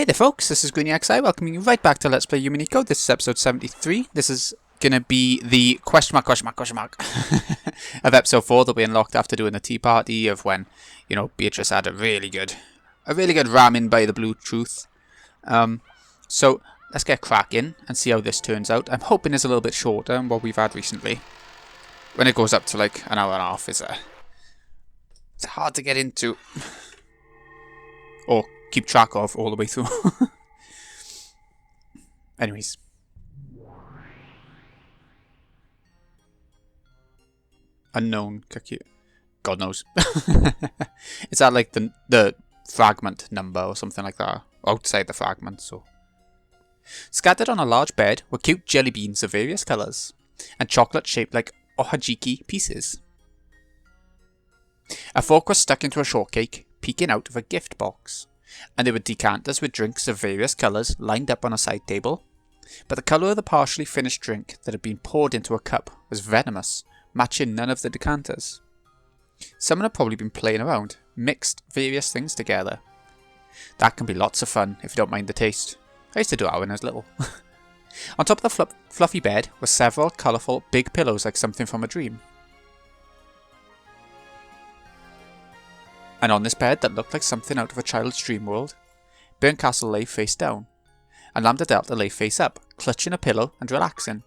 Hey there folks, this is GreenyXI welcoming you right back to Let's Play Umineko. This is episode 73. This is gonna be the question mark of episode 4 that we unlocked after doing the tea party of when, you know, Beatrice had a really good ramen by the blue truth. So let's get cracking and see how this turns out. I'm hoping it's a little bit shorter than what we've had recently. When it goes up to like an hour and a half, it's hard to get into. Or keep track of all the way through. Anyways. Unknown cookie. God knows. Is that like the fragment number or something like that? Outside the fragment, so. Scattered on a large bed were cute jelly beans of various colours, and chocolate shaped like ohajiki pieces. A fork was stuck into a shortcake, peeking out of a gift box. And there were decanters with drinks of various colours lined up on a side table, but the colour of the partially finished drink that had been poured into a cup was venomous, matching none of the decanters. Someone had probably been playing around, mixed various things together. That can be lots of fun if you don't mind the taste. I used to do it when I was little. On top of the fluffy bed were several colourful big pillows like something from a dream. And on this bed that looked like something out of a child's dream world, Burncastle lay face down, and Lambda Delta lay face up, clutching a pillow and relaxing.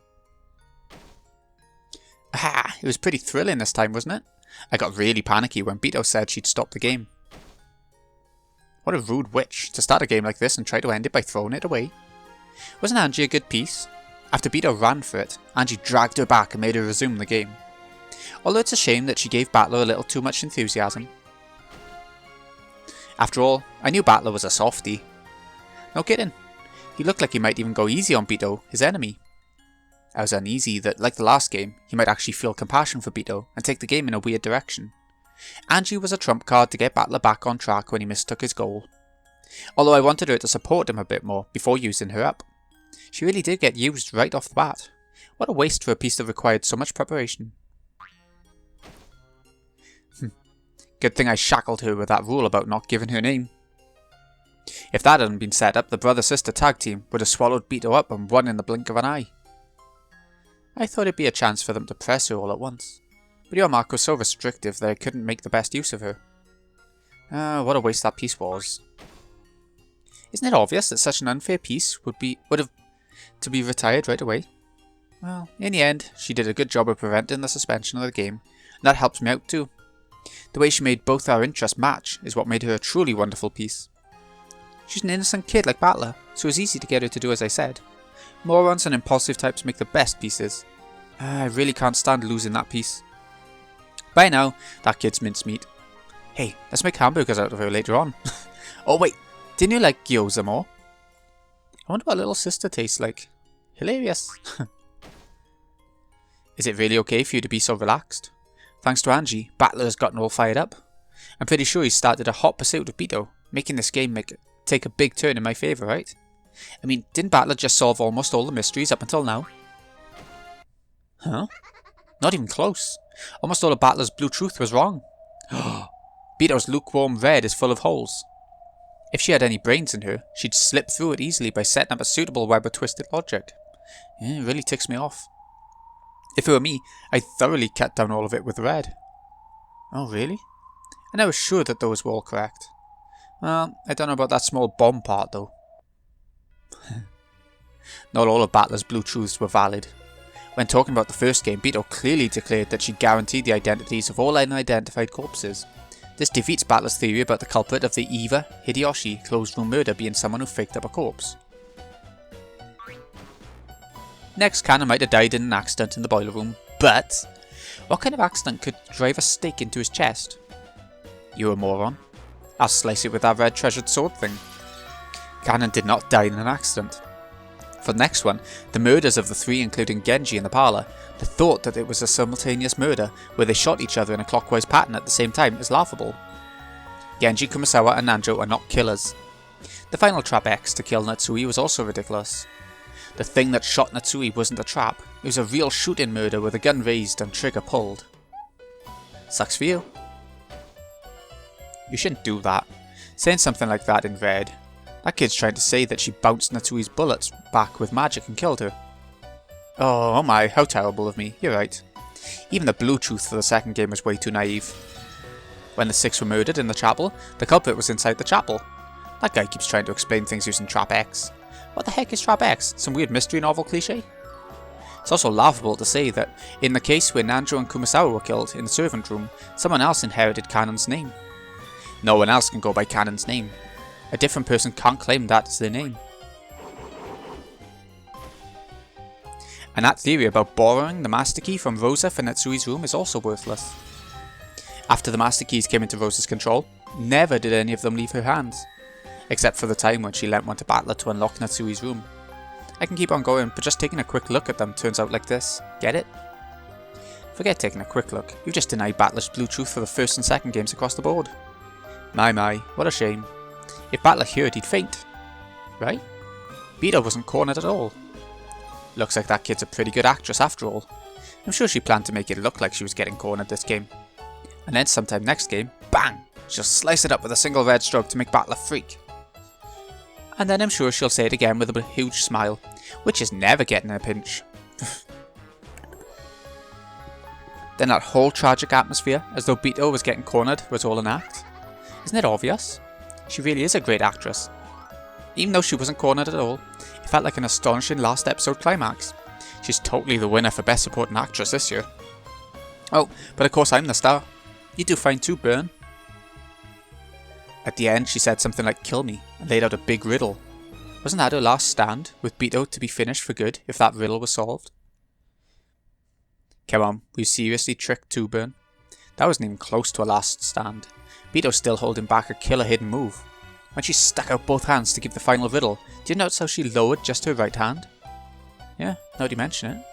Aha! It was pretty thrilling this time, wasn't it? I got really panicky when Beto said she'd stop the game. What a rude witch to start a game like this and try to end it by throwing it away. Wasn't Angie a good piece? After Beto ran for it, Angie dragged her back and made her resume the game. Although it's a shame that she gave Battler a little too much enthusiasm. After all, I knew Battler was a softie. No kidding. He looked like he might even go easy on Beto, his enemy. I was uneasy that, like the last game, he might actually feel compassion for Beto and take the game in a weird direction. Angie was a trump card to get Battler back on track when he mistook his goal. Although I wanted her to support him a bit more before using her up. She really did get used right off the bat. What a waste for a piece that required so much preparation. Good thing I shackled her with that rule about not giving her name. If that hadn't been set up, the brother-sister tag team would have swallowed Beto up and won in the blink of an eye. I thought it'd be a chance for them to press her all at once, but your mark was so restrictive that I couldn't make the best use of her. What a waste that piece was. Isn't it obvious that such an unfair piece would have to be retired right away? Well, in the end, she did a good job of preventing the suspension of the game, and that helps me out too. The way she made both our interests match is what made her a truly wonderful piece. She's an innocent kid like Battler, so it was easy to get her to do as I said. Morons and impulsive types make the best pieces. I really can't stand losing that piece. By now, that kid's mincemeat. Hey, let's make hamburgers out of her later on. Oh wait, didn't you like gyoza more? I wonder what little sister tastes like. Hilarious. Is it really okay for you to be so relaxed? Thanks to Angie, Battler has gotten all fired up. I'm pretty sure he's started a hot pursuit of Beto, making this game take a big turn in my favour, right? I mean, didn't Battler just solve almost all the mysteries up until now? Huh? Not even close. Almost all of Battler's blue truth was wrong. Beto's lukewarm red is full of holes. If she had any brains in her, she'd slip through it easily by setting up a suitable web of twisted logic. It really ticks me off. If it were me, I'd thoroughly cut down all of it with red. Oh, really? And I was sure that those were all correct. Well, I don't know about that small bomb part, though. Not all of Battler's blue truths were valid. When talking about the first game, Beto clearly declared that she guaranteed the identities of all unidentified corpses. This defeats Battler's theory about the culprit of the Eva Hideyoshi closed room murder being someone who faked up a corpse. Next, Kana might have died in an accident in the boiler room, but what kind of accident could drive a stake into his chest? You a moron. I'll slice it with that red treasured sword thing. Kanan did not die in an accident. For the next one, the murders of the three, including Genji in the parlour, the thought that it was a simultaneous murder where they shot each other in a clockwise pattern at the same time is laughable. Genji, Kumasawa and Nanjo are not killers. The final trap X to kill Natsui was also ridiculous. The thing that shot Natsui wasn't a trap, it was a real shooting murder with a gun raised and trigger pulled. Sucks for you. You shouldn't do that. Saying something like that in red, That kid's trying to say that she bounced Natsui's bullets back with magic and killed her. Oh my, how terrible of me. You're right. Even the Bluetooth for the second game was way too naive. When the 6 were murdered in the chapel, the culprit was inside the chapel. That guy keeps trying to explain things using Trap X. What the heck is Trap X? Some weird mystery novel cliche? It's also laughable to say that in the case where Nanjo and Kumasawa were killed in the servant room, someone else inherited Kanon's name. No one else can go by Kanon's name. A different person can't claim that as their name. And that theory about borrowing the master key from Rosa for Natsui's room is also worthless. After the master keys came into Rosa's control, never did any of them leave her hands. Except for the time when she lent one to Battler to unlock Natsui's room. I can keep on going, but just taking a quick look at them turns out like this. Get it? Forget taking a quick look, you've just denied Battler's Bluetooth for the first and second games across the board. My, what a shame. If Battler heard, he'd faint. Right? Beta wasn't cornered at all. Looks like that kid's a pretty good actress after all. I'm sure she planned to make it look like she was getting cornered this game. And then sometime next game, bang! She'll slice it up with a single red stroke to make Battler freak. And then I'm sure she'll say it again with a huge smile, which is never getting a pinch. Then that whole tragic atmosphere, as though Beto was getting cornered, was all an act. Isn't it obvious? She really is a great actress. Even though she wasn't cornered at all, it felt like an astonishing last episode climax. She's totally the winner for Best Supporting Actress this year. Oh, but of course I'm the star. You do fine too, Burn. At the end she said something like kill me, and laid out a big riddle. Wasn't that her last stand, with Beto to be finished for good if that riddle was solved? Come on, were you seriously tricked too, Burn? That wasn't even close to a last stand. Beto's still holding back a killer hidden move. When she stuck out both hands to give the final riddle, do you notice how she lowered just her right hand? Yeah, now that you mention it.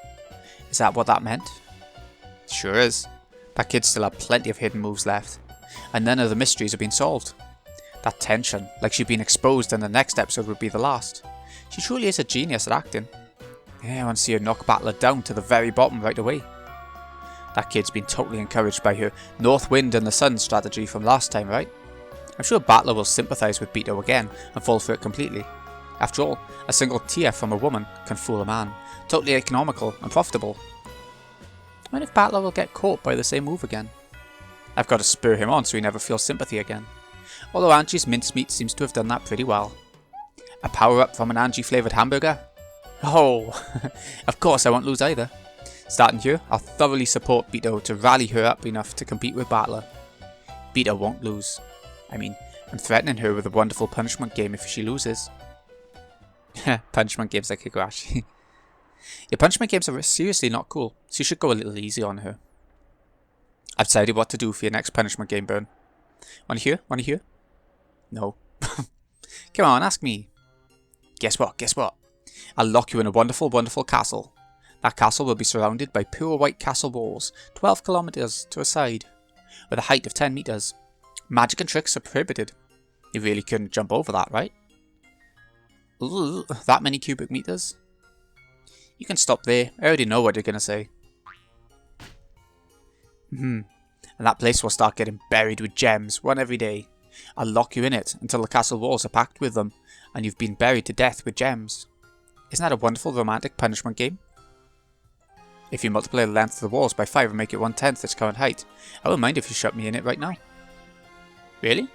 Is that what that meant? Sure is. That kid still had plenty of hidden moves left, and none of the mysteries have been solved. That tension, like she'd been exposed and the next episode would be the last. She truly is a genius at acting. Yeah, I want to see her knock Battler down to the very bottom right away. That kid's been totally encouraged by her North Wind and the Sun strategy from last time, right? I'm sure Battler will sympathise with Beto again and fall for it completely. After all, a single tear from a woman can fool a man. Totally economical and profitable. I wonder if Battler will get caught by the same move again. I've got to spur him on so he never feels sympathy again. Although Angie's mincemeat seems to have done that pretty well. A power-up from an Angie flavoured hamburger? Oh, of course I won't lose either. Starting here, I'll thoroughly support Beto to rally her up enough to compete with Battler. Beto won't lose. I mean, I'm threatening her with a wonderful punishment game if she loses. Punishment games like Higurashi. Your punishment games are seriously not cool, so you should go a little easy on her. I've decided what to do for your next punishment game, Burn. Wanna hear? No. Come on, ask me. Guess what? I'll lock you in a wonderful, wonderful castle. That castle will be surrounded by pure white castle walls, 12 kilometers to a side, with a height of 10 meters. Magic and tricks are prohibited. You really couldn't jump over that, right? Ooh, that many cubic meters? You can stop there, I already know what you're gonna say. And that place will start getting buried with gems, one every day. I'll lock you in it until the castle walls are packed with them, and you've been buried to death with gems. Isn't that a wonderful romantic punishment game? If you multiply the length of the walls by 5 and make it 1/10 its current height, I wouldn't mind if you shut me in it right now. Really?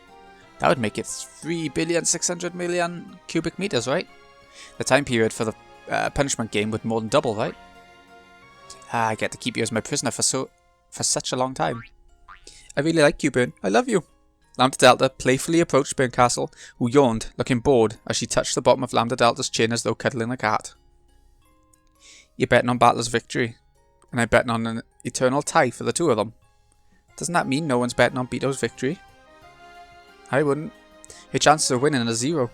That would make it 3,600,000,000 cubic meters, right? The time period for the punishment game would more than double, right? I get to keep you as my prisoner for such a long time. I really like you, Burn. I love you. Lambda Delta playfully approached Burn Castle, who yawned, looking bored as she touched the bottom of Lambda Delta's chin as though cuddling a cat. You're betting on Battler's victory, and I'm betting on an eternal tie for the two of them. Doesn't that mean no one's betting on Beto's victory? I wouldn't. Her chances of winning are 0.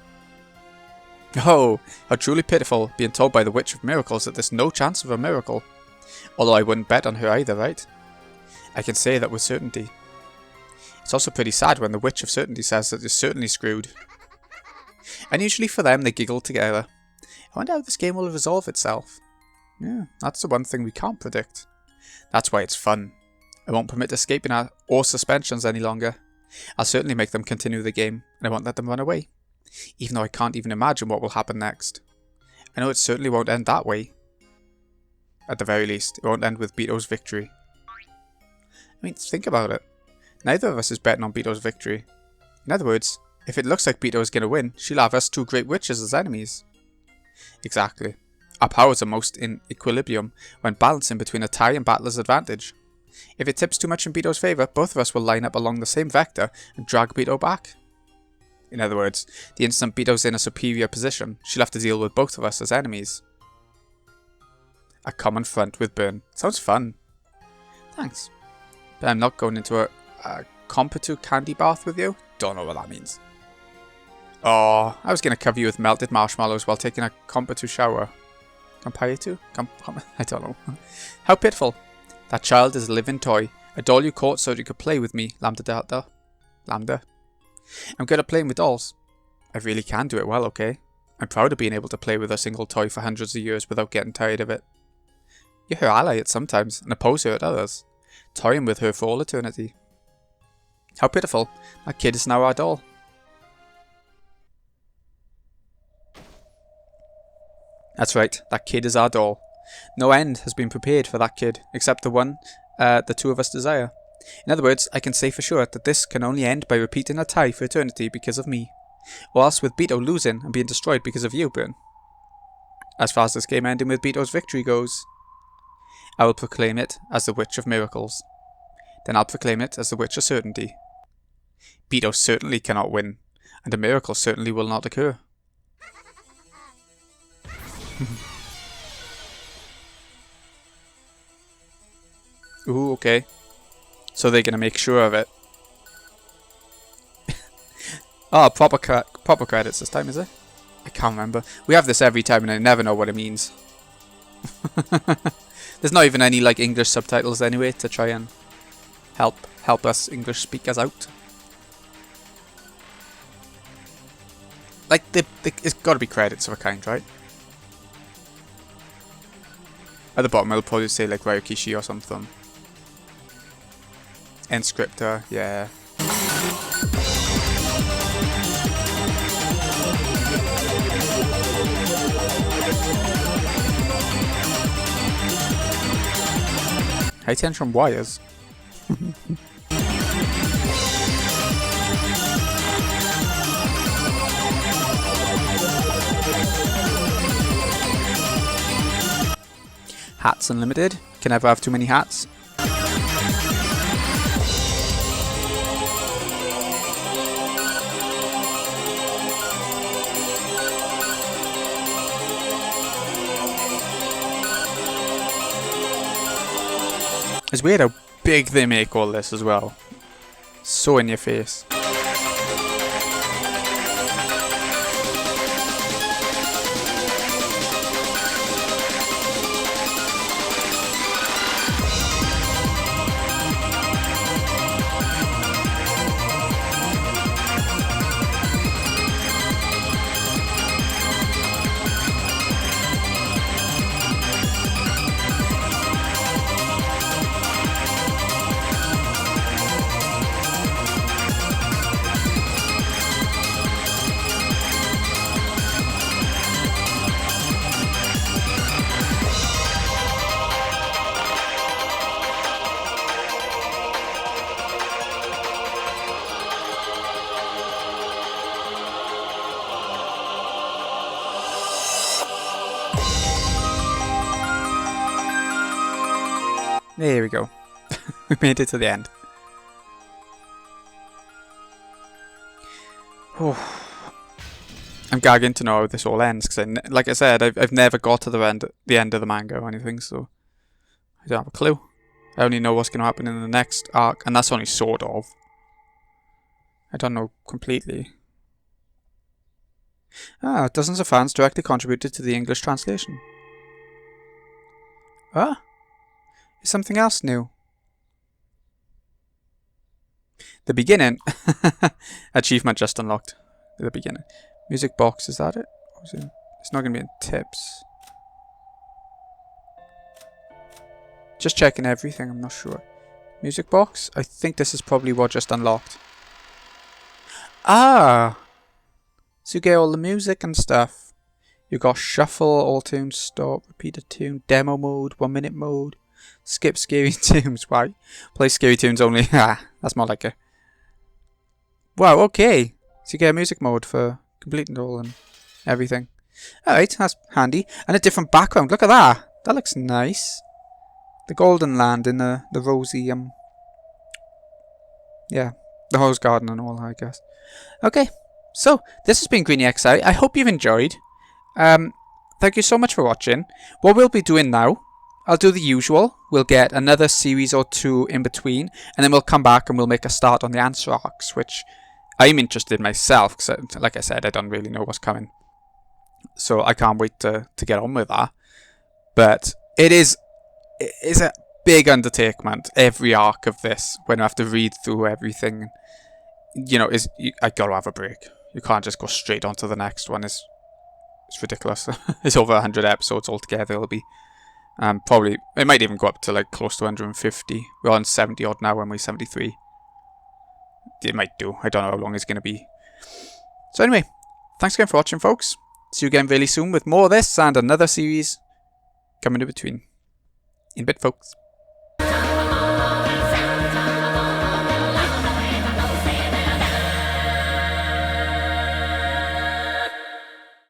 Oh, how truly pitiful, being told by the Witch of Miracles that there's no chance of a miracle. Although I wouldn't bet on her either, right? I can say that with certainty. It's also pretty sad when the Witch of Certainty says that you're certainly screwed. And usually for them they giggle together. I wonder how this game will resolve itself. Yeah, that's the one thing we can't predict. That's why it's fun. I won't permit escaping or suspensions any longer. I'll certainly make them continue the game, and I won't let them run away. even though I can't even imagine what will happen next. I know it certainly won't end that way. At the very least, it won't end with Beto's victory. I mean, think about it. Neither of us is betting on Beto's victory. In other words, if it looks like Beto is going to win, she'll have us two great witches as enemies. Exactly. Our powers are most in equilibrium when balancing between a tie and battler's advantage. If it tips too much in Beto's favour, both of us will line up along the same vector and drag Beto back. In other words, the instant Beto's in a superior position, she'll have to deal with both of us as enemies. A common front with Burn. Sounds fun. Thanks. But I'm not going into a Competu candy bath with you? Don't know what that means. Oh, I was going to cover you with melted marshmallows while taking a Competu shower. Compaitu? I don't know. How pitiful. That child is a living toy. A doll you caught so you could play with me, Lambda Delta. Lambda. I'm good at playing with dolls. I really can do it well, okay? I'm proud of being able to play with a single toy for hundreds of years without getting tired of it. You're her ally at some times, and oppose her at others. Toying with her for all eternity. How pitiful. That kid is now our doll. That's right, that kid is our doll. No end has been prepared for that kid, except the one the two of us desire. In other words, I can say for sure that this can only end by repeating a tie for eternity because of me. Or else with Beto losing and being destroyed because of you, Burn. As far as this game ending with Beto's victory goes, I will proclaim it as the Witch of Miracles. Then I'll proclaim it as the Witch of Certainty. Beto certainly cannot win, and a miracle certainly will not occur. Ooh, okay. So they're gonna make sure of it. Oh, proper credits this time, is it? I can't remember. We have this every time and I never know what it means. There's not even any like English subtitles anyway to try and help us English speakers out. Like it's got to be credits of a kind, right? At the bottom, it'll probably say like Ryukishi or something. End scripter, yeah. High tension wires. Hats unlimited. Can never have too many hats. It's weird how big they make all this as well. So in your face. There we go. We made it to the end. Oh. I'm gagging to know how this all ends because, like I said, I've never got to the end of the manga or anything, so I don't have a clue. I only know what's going to happen in the next arc, and that's only sort of. I don't know completely. Ah, dozens of fans directly contributed to the English translation. Ah? Is something else new? The beginning. Achievement just unlocked. The beginning. Music box, is that it? Or is it? It's not going to be in tips. Just checking everything, I'm not sure. Music box? I think this is probably what just unlocked. Ah! So you get all the music and stuff. You got shuffle, all tunes, stop, repeat a tune, demo mode, 1 minute mode, skip scary tunes. Why? Play scary tunes only. That's more like it. Wow, okay. So you get a music mode for completing it all and everything. Alright, that's handy. And a different background. Look at that. That looks nice. The golden land in the rosy, yeah, the rose garden and all, I guess. Okay, so this has been Greeny XI. I hope you've enjoyed. Thank you so much for watching. What we'll be doing now, I'll do the usual. We'll get another series or two in between, and then we'll come back and we'll make a start on the answer arcs, which I'm interested in myself, because like I said, I don't really know what's coming. So I can't wait to get on with that. But it is a big undertaking, every arc of this, when I have to read through everything. You know, I gotta have a break. You can't just go straight on to the next one. It's ridiculous. It's over 100 episodes altogether. It'll be probably, it might even go up to like close to 150. We're on 70 odd now, when we're 73. It might do. I don't know how long it's going to be. So anyway, thanks again for watching, folks. See you again really soon with more of this and another series coming in between. In a bit, folks.